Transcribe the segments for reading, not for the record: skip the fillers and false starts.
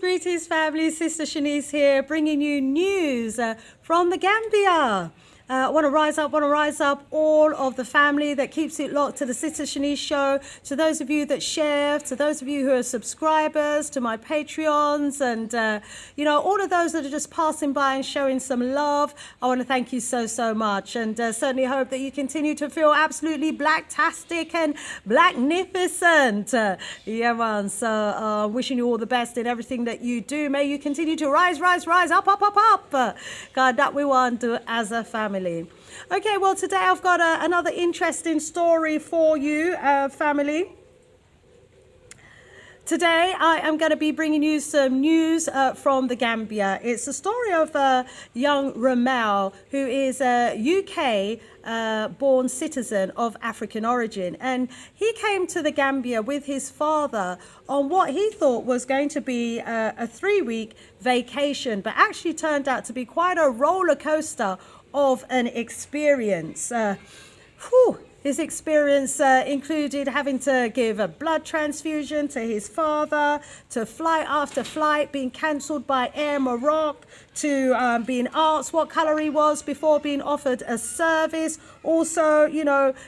Greetings, family. Sister Shanice here, bringing you news from the Gambia. Want to rise up all of the family that keeps it locked to the Sister Shanice show, to those of you that share, to those of you who are subscribers, to my Patreons, and, all of those that are just passing by and showing some love. I want to thank you so much, and certainly hope that you continue to feel absolutely blacktastic and blacknificent. Yeah, man. So wishing you all the best in everything that you do. May you continue to rise up. God, that we want to as a family. Okay, well, today I've got another interesting story for you, family. Today I am going to be bringing you some news from the Gambia. It's the story of young Remel, who is a UK born citizen of African origin, and he came to the Gambia with his father on what he thought was going to be a 3-week vacation, but actually turned out to be quite a roller coaster of an experience. His experience included having to give a blood transfusion to his father, to flight after flight being cancelled by Air Morocco, to being asked what colour he was before being offered a service. Also,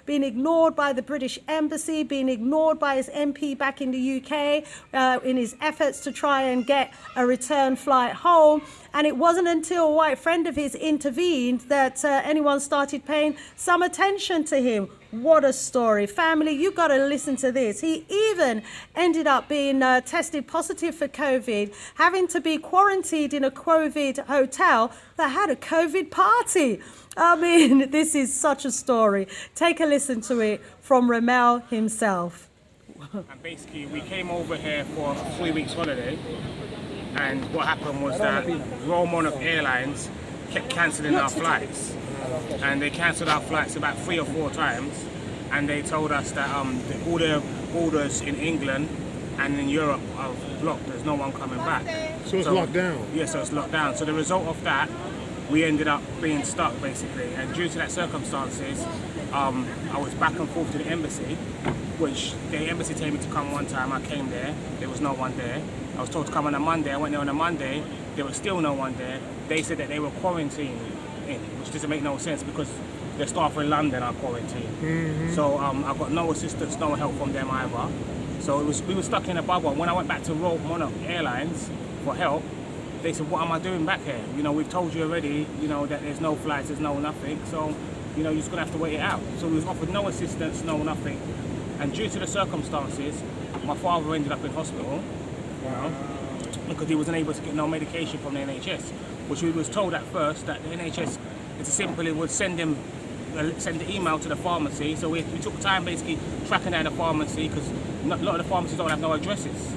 being ignored by the British Embassy, being ignored by his MP back in the UK in his efforts to try and get a return flight home. And it wasn't until a white friend of his intervened that anyone started paying some attention to him. What a story. Family, you've got to listen to this. He even ended up being tested positive for COVID, having to be quarantined in a COVID hotel that had a COVID party. I mean, this is such a story. Take a listen to it from Remel himself. And basically, we came over here for a 3 weeks holiday. And what happened was that Remel of Airlines kept cancelling our flights. And they cancelled our flights about 3 or 4 times. And they told us that all the borders in England and in Europe are blocked. There's no one coming back. So it's locked down? Yeah, so it's locked down. So the result of that, we ended up being stuck basically. And due to that circumstances, I was back and forth to the embassy, which the embassy told me to come one time. I came there, there was no one there. I was told to come on a Monday. I went there on a Monday. There was still no one there. They said that they were quarantined in, which doesn't make no sense because the staff in London are quarantined. Mm-hmm. So I got no assistance, no help from them either. So we were stuck in a bubble. When I went back to Remel Airlines for help, they said, what am I doing back here? We've told you already, that there's no flights, there's no nothing. So, you're just gonna have to wait it out. So we was offered no assistance, no nothing. And due to the circumstances, my father ended up in hospital. Because he wasn't able to get no medication from the NHS, which we was told at first that the NHS, it's simply would send the email to the pharmacy. So we took time basically tracking down the pharmacy because a lot of the pharmacies don't have no addresses.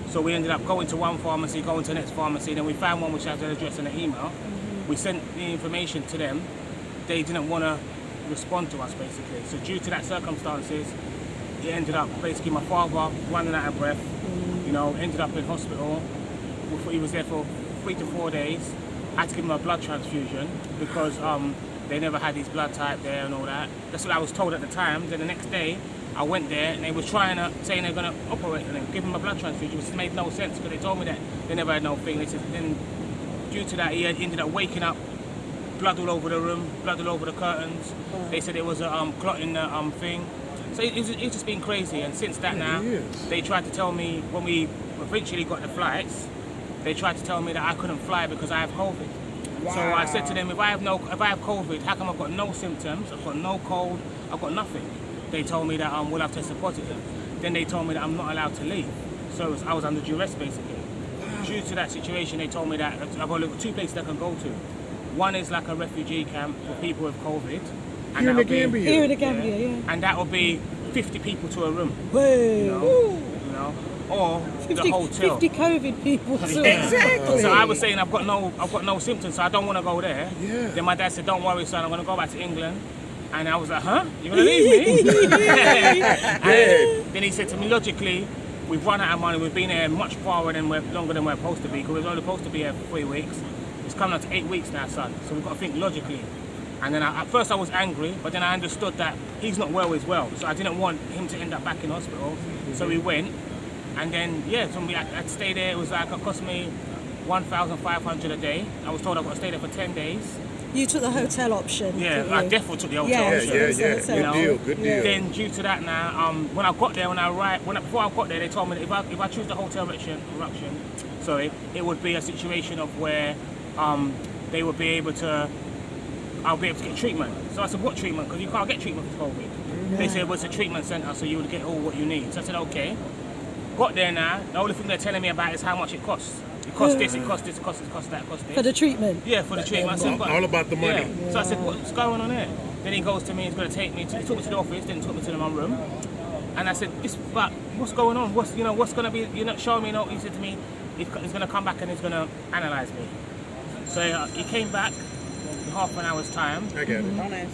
So we ended up going to one pharmacy, going to the next pharmacy, then we found one which has an address and an email. We sent the information to them. They didn't want to respond to us basically. So due to that circumstances, it ended up basically my father running out of breath, ended up in hospital. He was there for 3 to 4 days. I had to give him a blood transfusion because they never had his blood type there and all that. That's what I was told at the time. Then the next day, I went there and they were saying they're going to operate on him, give him a blood transfusion, which made no sense because they told me that they never had no thing. They said then due to that, he ended up waking up, blood all over the room, blood all over the curtains. They said it was a clot in the thing. So it's just been crazy. And since that now, they tried to tell me when we eventually got the flights, they tried to tell me that I couldn't fly because I have COVID. Wow. So I said to them, if I have COVID, how come I've got no symptoms, I've got no cold, I've got nothing? they told me that we'll have tested positive. Then they told me that I'm not allowed to leave. So I was under duress basically. Due to that situation, they told me that I've got two places I can go to. One is like a refugee camp for people with COVID. And Here in the Gambia. Here in the Gambia, yeah. And that will be 50 people to a room. Whoa. You know, or 50, the hotel. 50 COVID people. So. Exactly. So I was saying I've got no symptoms, so I don't want to go there. Yeah. Then my dad said, "Don't worry, son, I'm going to go back to England." And I was like, "Huh? You're going to leave me?" And then he said to me, "Logically, we've run out of money. We've been here much longer than we're supposed to be, because we're only supposed to be here for 3 weeks. It's coming up to 8 weeks now, son. So we've got to think logically." And then at first I was angry, but then I understood that he's not well as well. So I didn't want him to end up back in hospital. So we went. And then, yeah, so I'd stay there. It was like, it cost me 1,500 a day. I was told I've got to stay there for 10 days. You took the hotel option. Yeah, didn't I you? definitely took the hotel Yeah, option. Yeah. Good deal. Then due to that now, when I got there, before I got there, they told me that if I choose the hotel option, it would be a situation of where they would be able to, I'll be able to get treatment. So I said, what treatment? Because you can't get treatment for COVID. They said, well, it's a treatment centre, so you would get all what you need. So I said, okay. Got there now, the only thing they're telling me about is how much it costs. It costs this, it costs this, it costs this, it costs that, it costs this. For the treatment? Yeah, for the treatment. I said, All about the money. Yeah. So I said, what's going on here? Then he goes to me, he's going to take me, he took me to the office, then took me to my room. And I said, but what's going on? What's going to be, you're not showing me, he said to me, he's going to come back and he's going to analyse me. So he came back in half an hour's time. I get it.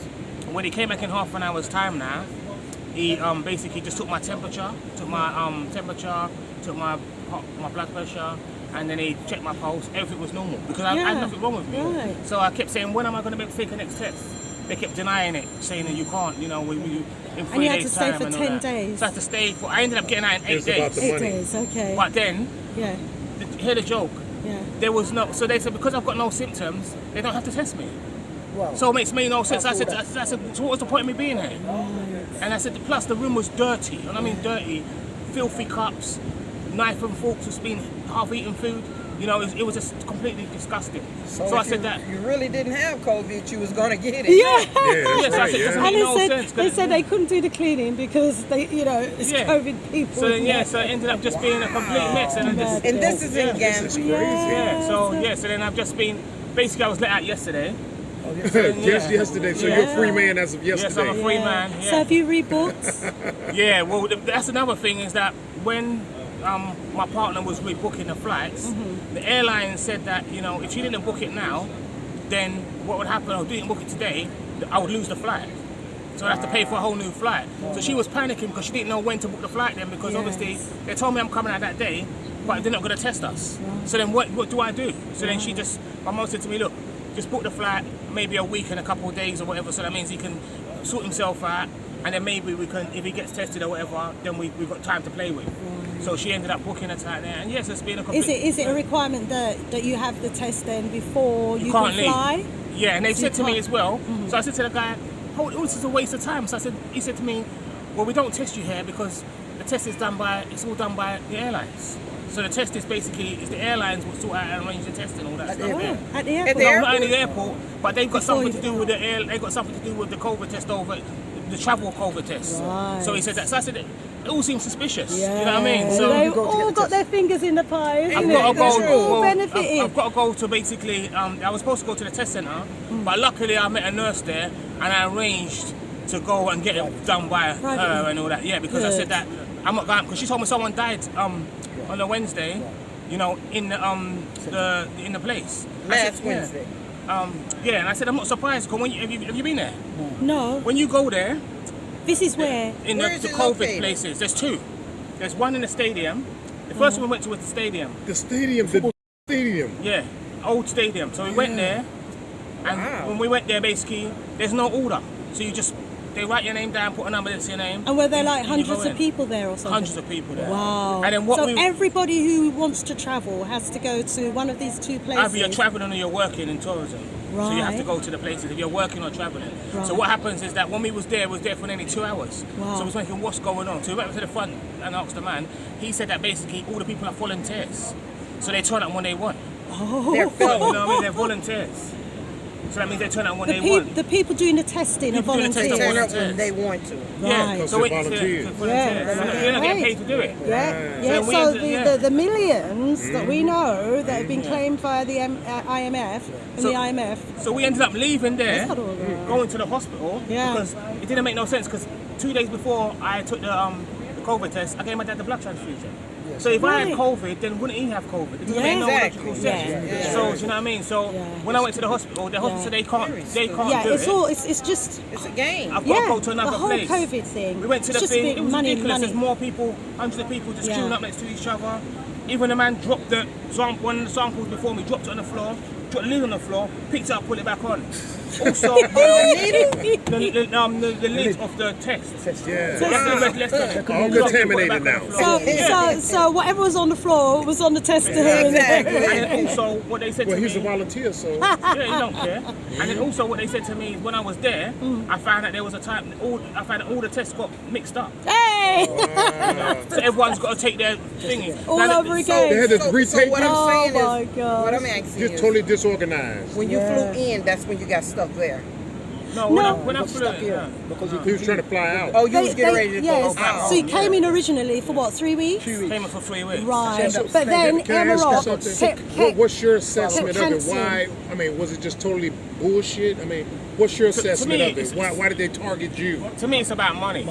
When he came back in half an hour's time now, he basically just took my temperature, took my blood pressure, and then he checked my pulse. Everything was normal because I had nothing wrong with me. Right. So I kept saying, when am I going to be able to take the next test? They kept denying it, saying that you can't, in 3 And you had to days' stay time for and all 10 that. days. So I had to stay I ended up getting out in 8 It's about days. the 8 money. days, okay. But then, Yeah, hear the joke. yeah. There was no, so they said because I've got no symptoms, they don't have to test me. Wow. So it makes me no sense. I said, so what was the point of me being here? And I said, plus the room was dirty, and I mean dirty, filthy cups, knife and forks was being half-eaten food. It was just completely disgusting. So I said that. You really didn't have COVID, you was gonna get it. Yeah. Yeah, that's Yes, I right. said, Yeah. doesn't And make no sense. they said they couldn't do the cleaning because it's Yeah. COVID people. So then, so it ended up just being a complete mess. And then just, And this is in This Gambia. is crazy. so then I've just been, basically I was let out yesterday. Just yesterday. So you're a free man as of Yes, I'm a yesterday. free man. Yeah. So have you rebooked? Yeah, well, that's another thing is that when my partner was rebooking the flights, the airline said that, if she didn't book it now, then what would happen, or didn't book it today, I would lose the flight. So I'd have to pay for a whole new flight. So she was panicking because she didn't know when to book the flight then, because obviously they told me I'm coming out that day, but they're not going to test us. So then what do I do? So then my mum said to me, look, just book the flight maybe a week and a couple of days or whatever, so that means he can sort himself out, and then maybe we can, if he gets tested or whatever, then we've got time to play with. So she ended up booking a time there, and yes, it's been a complete... Is it a requirement that you have the test then before you can't can fly? leave. Yeah, and they said to me can't- as well, so I said to the guy, this is a waste of time. So he said to me, well, we don't test you here because the test is it's all done by the airlines. So the test is basically, it's the airlines will sort out and arrange the test and all that stuff. Oh, Yeah. at the airport? At the No, not only the airport, but they've got Before something you- to do with they've got something to do with the COVID test over the travel COVID test. Right. So he said that. So I said it all seems suspicious. You know what I mean? So So they go to all get the got their fingers in the pie, isn't I've it? got to go. They're all well, benefiting. I've got to go to basically. I was supposed to go to the test centre, but luckily I met a nurse there, and I arranged to go and get it done by her Privately. and all that. Yeah, because I Good. said that I'm not going because she told me someone died on a Wednesday. In the place. I said, Last Wednesday. Yeah, and I said I'm not surprised because have you been there? No, When you go there this is where. in Where the is it COVID located? places, there's two. There's one in the stadium. The first one we went to was the stadium. The stadium, the stadium. Yeah, old stadium. So we went there, and Wow. when we went there, basically, there's no order. So they write your name down, put a number, that's your name. And were there like and you go hundreds of in. people there or something? Hundreds of people there. Wow. And then what so we everybody who wants to travel has to go to one of these two places. either you're traveling or you're working in tourism. So you have to Right. go to the places if you're working or traveling. Right. So what happens is that when we was there for nearly 2 hours. Wow. So I was thinking, what's going on? So we went up to the front and asked the man. He said that basically all the people are volunteers. So they turn up when they want. Oh. They're So, you know filming. what I mean? They're volunteers. So that means they turn up when they want. The people doing the testing are People doing the volunteers. testing Turn up when they want to. Yeah, Because so they're it's volunteers. volunteers. They're not getting paid to do it. Yeah. So we So ended- the millions that we know that have been claimed via the IMF and the IMF. So we ended up leaving there, That's not all right. going to the hospital Yeah. because it didn't make no sense. Because 2 days before I took the COVID test, I gave my dad the blood transfusion. So if I had Right. COVID, then wouldn't he have COVID? It doesn't Yeah. make no Exactly. logical sense. Yeah. So do you know what I mean? So when I went to the hospital said they can't Yeah, do it's it. all. It's just. It's a game. I've got to Yeah, go to another the whole place. COVID thing. We went to It's the just a thing. bit It was money. ridiculous. There's more people, hundreds of people just queuing up next to each other. Even the man dropped one of the samples before me, dropped it on the floor, dropped the lid on the floor, picked it up, put it back on. Also, the lid of the test. Yeah. So that's the red letter. All contaminated now. So whatever was on the floor was on the tester. Exactly. And then also what they said Well, to me. he's a volunteer, so Yeah, he don't care. And then also what they said to me is when I was there, I found out there was a time. I found out all the tests got mixed up. Hey! So everyone's got to take their thingy. All Now, over they again. had to So retake what it. I'm saying Oh my is, God. what I'm asking Just is, totally disorganized. when you flew in, that's when you got stuff there. No, when I flew in, yeah. He was trying to fly out. Oh, you was getting ready to go yes. out. So you came in originally for what, 3 weeks? Came in for 3 weeks. Right. So- But then Can I ask you Emirate something? What's your assessment of it? canceled. Why? I mean, was it just totally bullshit? I mean, what's your assessment me, of it? Why did they target you? To me, it's about money.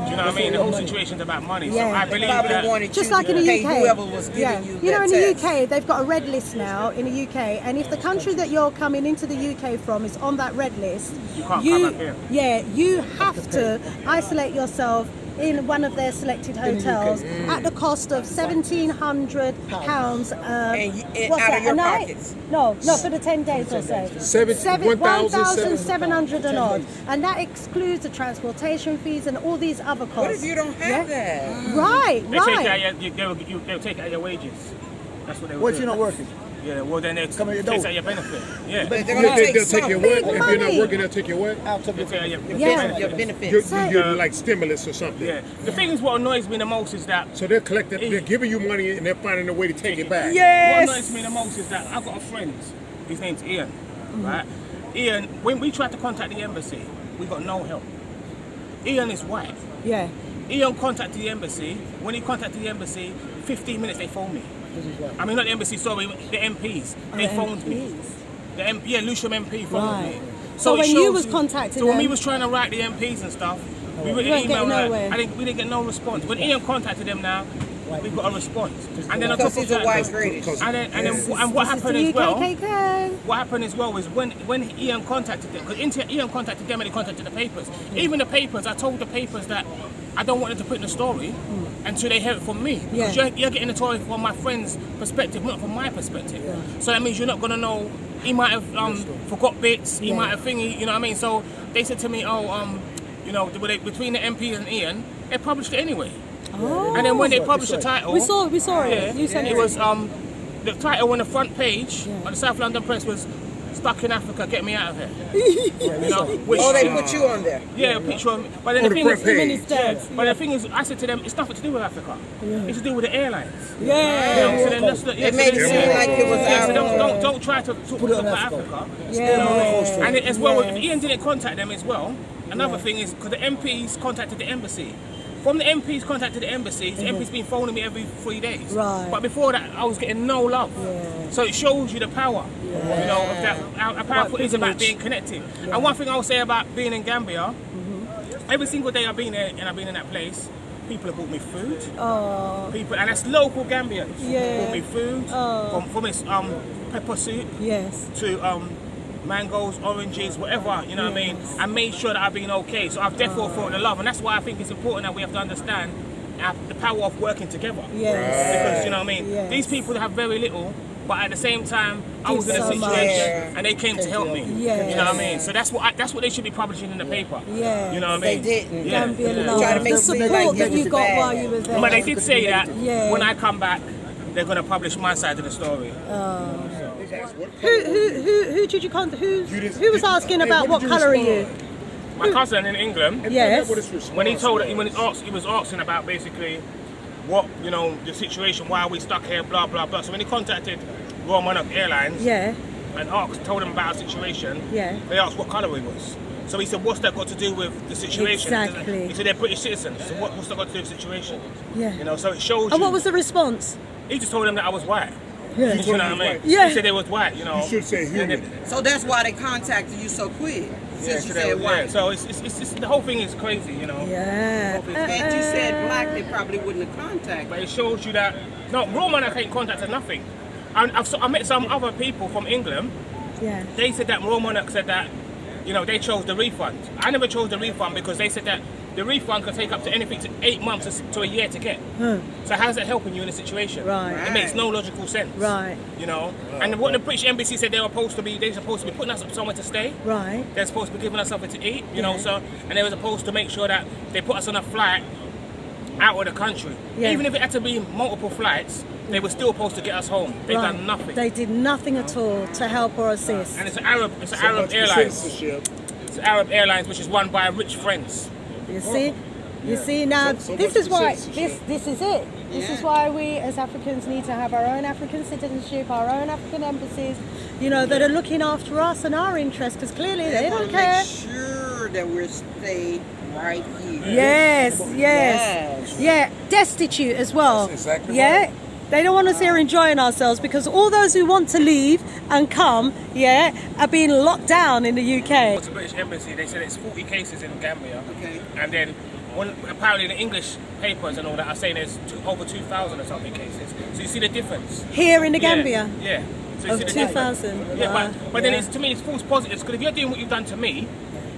Do you know what I mean? The whole situation's about money. So Yeah. I believe Probably that. wanted Just you like to in the pay UK. whoever was giving you You know, that in the test. UK, they've got a red list now in the UK, and if the country that you're coming into the UK from is on that red list, You can't come back here. Yeah, you have to isolate yourself in one of their selected hotels at the cost of £1,700. And what's out that, of your a night? pockets. No, not for the 10 days or so. 1,700 and odd, and that excludes the transportation fees and all these other costs. What if you don't have that? Right, They take right. they'll take out your wages. That's what they would What do. if you're not working? Yeah, well then they'll Come on, you take don't. out your benefit. Yeah. But they're They'll gonna take take some. your what? If you're not money. working, they'll take your what? Out of They'll take out your Yeah. Your benefit. You're, benefits. you're like stimulus or something. Yeah. The thing is, what annoys me the most is that So they're collecting, they're giving you money, and they're finding a way to take it back. what Yes. annoys me the most is that I've got a friend. His name's Ian. Right? Ian, when we tried to contact the embassy, we got no help. Ian is white. Yeah. Ian contacted the embassy. When he contacted the embassy, 15 minutes they phoned me. I mean, not the embassy, sorry, the MPs. They phoned me. The Lewisham MP phoned Right. me. So it when you shows was contacting so when we them- was trying to write the MPs and stuff, we were You weren't emailing getting her. nowhere. We didn't get no response. When Ian contacted them now, we got a response. And then on top Because of he's a that, white British. and what This is happened the as well? UKKK. What happened as well was when Ian contacted them, because Ian contacted them and he contacted the papers. Even the papers, I told the papers that I don't want them to put in the story until they hear it from me. Because Yeah. you're getting the story from my friend's perspective, not from my perspective. So that means you're not going to know, he might have forgot bits, he might have thingy, you know what I mean? So they said to me, you know, between the MP and Ian, they published it anyway. Oh. And then when they published the title, We saw it. yeah, You sent it was the title on the front page on the South London Press was "Stuck in Africa, get me out of here." You know, which, Oh, they put you on there. yeah, a picture of me. But then On the the thing front is, page. When he's dead. but the thing is, I said to them, it's nothing to do with Africa. It's to do with the airlines. Yeah. So then that's the, yeah, It made it seem like it was yeah, so out. don't try to talk Put it on about Africa. Yeah. and as well, if Ian didn't contact them as well, another thing is because the MPs contacted the embassy. From the MPs contacted the embassy, the MPs been phoning me every 3 days. Right. But before that, I was getting no love. So it shows you the power, you know, of that, how powerful it is about being connected. And one thing I'll say about being in Gambia, every single day I've been there and I've been in that place, people have bought me food. People, and that's local Gambians. Yeah. Bought me food from its pepper soup Yes. to mangoes, oranges, whatever, you know what I mean, and made sure that I've been okay. So I've therefore felt the love, and that's why I think it's important that we have to understand the power of working together. Yes. Because, you know what I mean, Yes. these people have very little, but at the same time, I was in a so much. situation and they came to help me. Yes. You know what I mean? So that's what they should be publishing in the paper. Yes. You know what I They mean? didn't. Yeah. Gambian Yeah. love. Try to make The it seem support like that it you was got bad. while you were there. But they did say that Yeah. when I come back, they're going to publish my side of the story. Who did you contact? Who was asking about what colour are you? My cousin in England, Yes. when he told he was asking about basically what, you know, the situation, why are we stuck here, blah blah blah. So when he contacted Royal Monarch Airlines, Yeah. and told him about our situation, Yeah. they asked what colour he was. So he said, what's that got to do with the situation? Exactly. He said, they're British citizens. So what's that got to do with the situation? Yeah. You know, so it shows And you. what was the response? He just told them that I was white. Yeah. You know what I mean? Yeah. He said they was white, you know. You should say And human. then- So that's why they contacted you so quick. Since you so they said was- white. So it's the whole thing is crazy, you know. Yeah. Had you said black, they probably wouldn't have contacted. But it shows you that no, real money ain't contacted nothing. And I met some other people from England. Yeah. They said that Royal Monarch said that, you know, they chose the refund. I never chose the refund because they said that the refund could take up to anything to 8 months to a year to get. So how's that helping you in a situation? Right. It makes no logical sense. Right. You know, and what the British Embassy said they're supposed to be putting us up somewhere to stay. Right. They're supposed to be giving us something to eat. You know, Yeah. so and they were supposed to make sure that they put us on a flight out of the country. Yeah. Even if it had to be multiple flights, they were still supposed to get us home. They've Right. done nothing. They did nothing at all to help or assist. And it's an Arab So Arab much for Airlines. censorship. It's Arab Airlines, which is run by rich friends. You see? You see now, So this much is for why censorship. this is it. This is why we as Africans need to have our own African citizenship, our own African embassies, you know, that are looking after us and our interests, because clearly they wanna don't care. Make sure that we're stayed right here. Yes, yes, Yes. yeah, destitute as well. That's exactly yeah. right. They don't want us here enjoying ourselves, because all those who want to leave and come, yeah, are being locked down in the UK. The British Embassy, they said it's 40 cases in Gambia. Okay. And then apparently the English papers and all that are saying there's over 2,000 or something cases. So you see the difference. Here in the Gambia. Yeah. So you Of see the difference. 2,000. Yeah, but then yeah. it's, to me it's false positives, because if you're doing what you've done to me,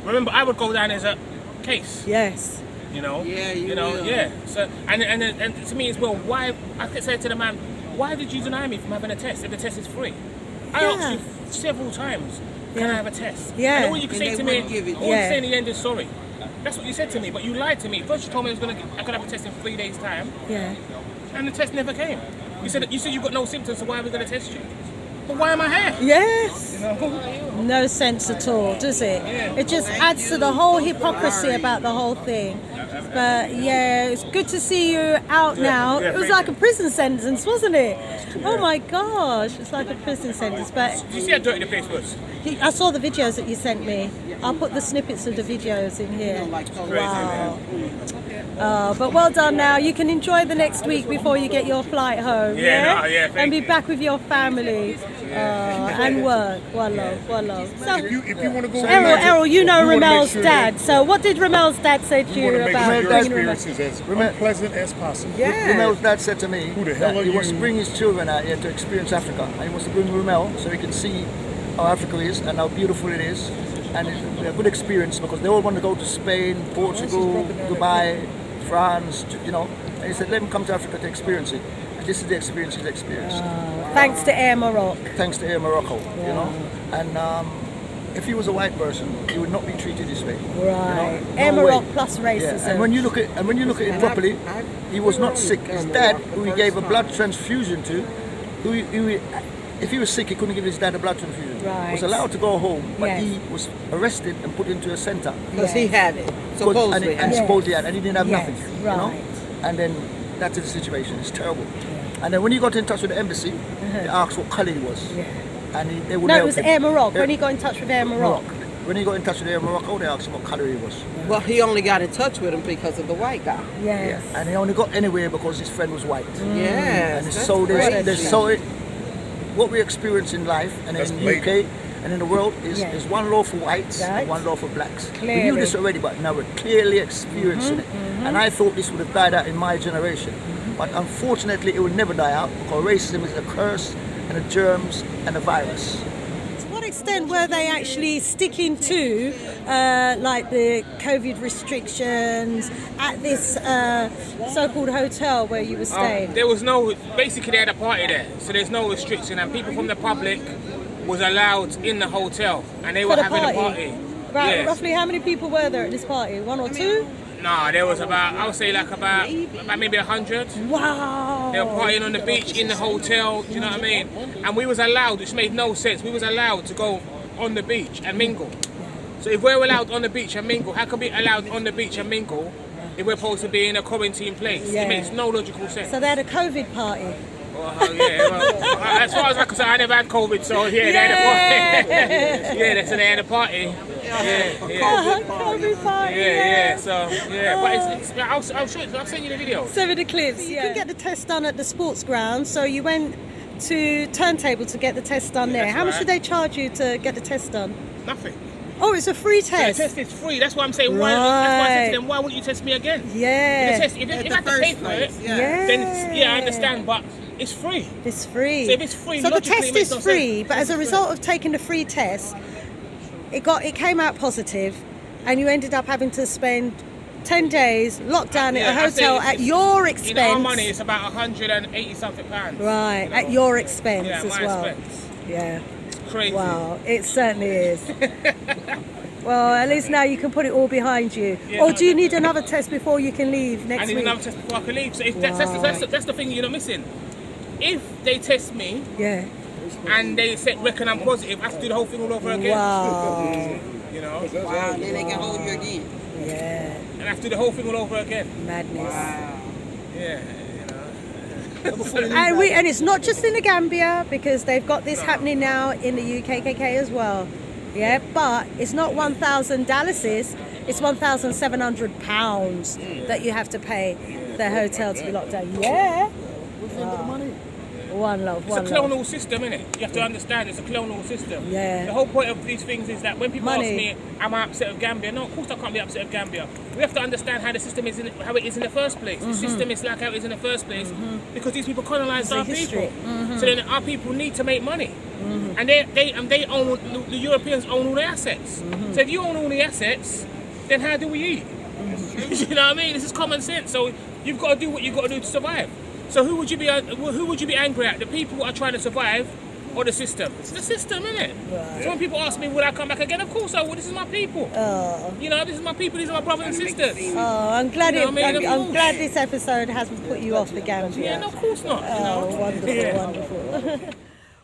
remember I would go down as a case. Yes. You know. Yeah, you know. will. Yeah. So and to me as well, why I could say to the man, why did you deny me from having a test if the test is free? I Yeah. asked you several times, can Yeah. I have a test? Yeah. And all you could And say they to me, wouldn't give it. all you Yeah. say in the end is sorry. That's what you said to me, but you lied to me. First you told me I could have a test in 3 days' time, Yeah. and the test never came. You said you've got no symptoms, so why are we going to test you? But why am I here? Yes. You know? No sense at all, does it? It just adds to the whole hypocrisy about the whole thing. But yeah, it's good to see you out now. yeah, It was thank like a prison sentence, wasn't it? Oh my gosh, it's like a prison sentence. But Did you see how dirty the place was? I saw the videos that you sent me. I'll put the snippets of the videos in here. Wow. But well done now. You can enjoy the next week before you get your flight home. Yeah, no, yeah, thank and be you. back with your family and work. Wallo, wallo. If So, you want to go, Errol, you know wanna make Remel's sure dad. that- So what did Remel's dad say to You you want to make about sure your bringing Remel? experience is as unpleasant as possible. Yeah. Remel's dad said to me Who the hell that are he wants to you? bring his children out here to experience Africa. And he wants to bring Remel so he can see how Africa is and how beautiful it is. And it's a good experience because they all want to go to Spain, Portugal, Dubai, France, you know. And he said, let him come to Africa to experience it. And this is the experience he's experienced. Thanks to Air Morocco. Thanks to Air Morocco, you know. And if he was a white person, he would not be treated this way. Right. No Air way. Morocco plus Yeah, racism. and when you look at it properly, he was not sick. His dad, who he gave a blood transfusion to, if he was sick, he couldn't give his dad a blood transfusion. Right. Was allowed to go home, but Yes. he was arrested and put into a centre. Because he had it, supposedly. And Yes. supposedly, and he didn't have Yes, nothing. right. You know? And then that's the situation. It's terrible. And then when he got in touch with the embassy, they asked what colour he was, and they wouldn't no, it help was him. Air Morocco. When he got in touch with Air Morocco. When he got in touch with Air Morocco, they asked him what colour he was. Well, he only got in touch with him because of the white guy. Yes. And he only got anywhere because his friend was white. Yes. And that's so crazy. there's so what we experience in life and That's in the blatant. UK and in the world is Yeah. there's one law for whites Right. and one law for blacks. We Clearly. knew this already, but now we're clearly experiencing it. And I thought this would have died out in my generation. But unfortunately, it will never die out because racism is a curse and a germs and a virus. To what extent were they actually sticking to like the COVID restrictions at this so-called hotel where you were staying? There was no, basically they had a party there, so there's no restriction, and people from the public was allowed in the hotel, and they For were the having party? a party. Right, Yes. roughly how many people were there at this party? One or two? Nah, there was about, I would say like about maybe 100. Wow. They were partying on the beach, in the hotel, do you know what I mean? And we was allowed, which made no sense, we was allowed to go on the beach and mingle. So if we're allowed on the beach and mingle, how can we be allowed on the beach and mingle if we're supposed to be in a quarantine place? Yeah. It makes no logical sense. So they had a COVID party. Well, as far as I can say, I never had COVID, so yeah, they had a party. Yeah, so they had a party. COVID party. Yeah. So but I'll show you. I'll send you the video. So with the clips, you can get the test done at the sports ground. So you went to Turntable to get the test done there. How much did they charge you to get the test done? Nothing. Oh, it's a free test. The test is free. That's why I'm saying. That's why I said to them, why wouldn't you test me again? Yeah. The test, if I have to pay for it, then I understand. But it's free. It's free. So if it's free, so the logically, test it makes is no free, sense. but as a result of taking the free test, it came out positive, and you ended up having to spend 10 days locked down in a hotel at your expense. In our money, it's about 180 something pounds. Right, you know? At your expense Yeah, as my well. expense. Yeah. It's crazy. Wow, it certainly is. Well, at least now you can put it all behind you. Yeah, Or no, do you need another test before you can leave next I need week? another test before I can leave. So if that's the thing you're not missing. If they test me and they reckon I'm positive, I have to do the whole thing all over again. Wow. You know? Wow, then they can hold you again. Yeah. And I have to do the whole thing all over again. Madness. Wow. Yeah. And it's not just in the Gambia, because they've got this happening now in the UKKK as well. Yeah, but it's not $1,000, it's £1,700 that you have to pay the hotel to be locked down. Yeah. One love. It's a colonial system, isn't it? You have to understand it's a colonial system. Yeah. The whole point of these things is that when people ask Money. me, am I upset with Gambia? No, of course I can't be upset with Gambia. We have to understand how the system is, how it is in the first place. The system is like how it is in the first place because these people colonized our people. So then our people need to make money. And they own, the Europeans own all the assets. So if you own all the assets, then how do we eat? You know what I mean? This is common sense. So you've got to do what you've got to do to survive. So who would you be angry at? The people who are trying to survive, or the system? It's the system, isn't it? Right. So when people ask me, would I come back again? Of course I would. This is my people. You know, this is my people. These are my brothers and sisters. Oh, I'm glad You know what I mean? I'm glad this episode hasn't put you off the Gambia. Yeah, no, of course not. You know? Wonderful, wonderful.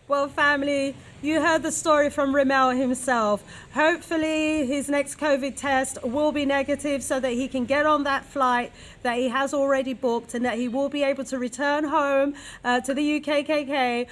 Well, family, you heard the story from Remel himself. Hopefully his next COVID test will be negative so that he can get on that flight that he has already booked, and that he will be able to return home to the UKKK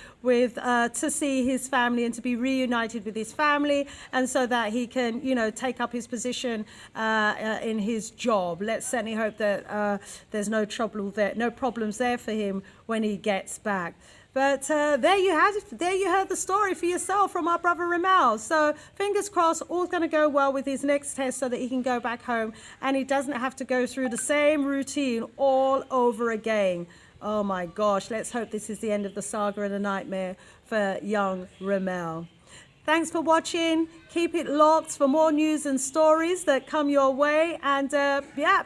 to see his family and to be reunited with his family, and so that he can, take up his position in his job. Let's certainly hope that there's no problems there for him when he gets back. But there you heard the story for yourself from our brother Remel. So fingers crossed, all's going to go well with his next test so that he can go back home and he doesn't have to go through the same routine all over again. Oh my gosh, let's hope this is the end of the saga and the nightmare for young Remel. Thanks for watching. Keep it locked for more news and stories that come your way. And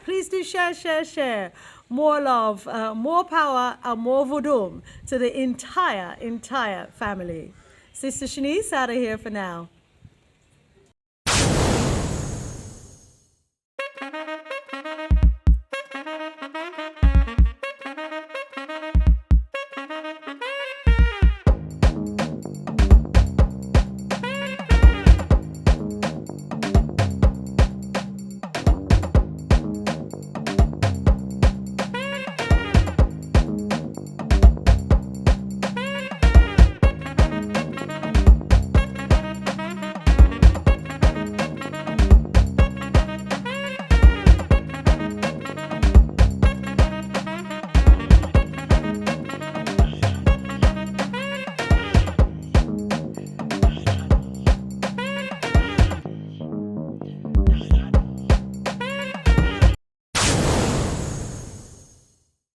please do share. More love, more power, and more voodoo to the entire family. Sister Shanice out of here for now.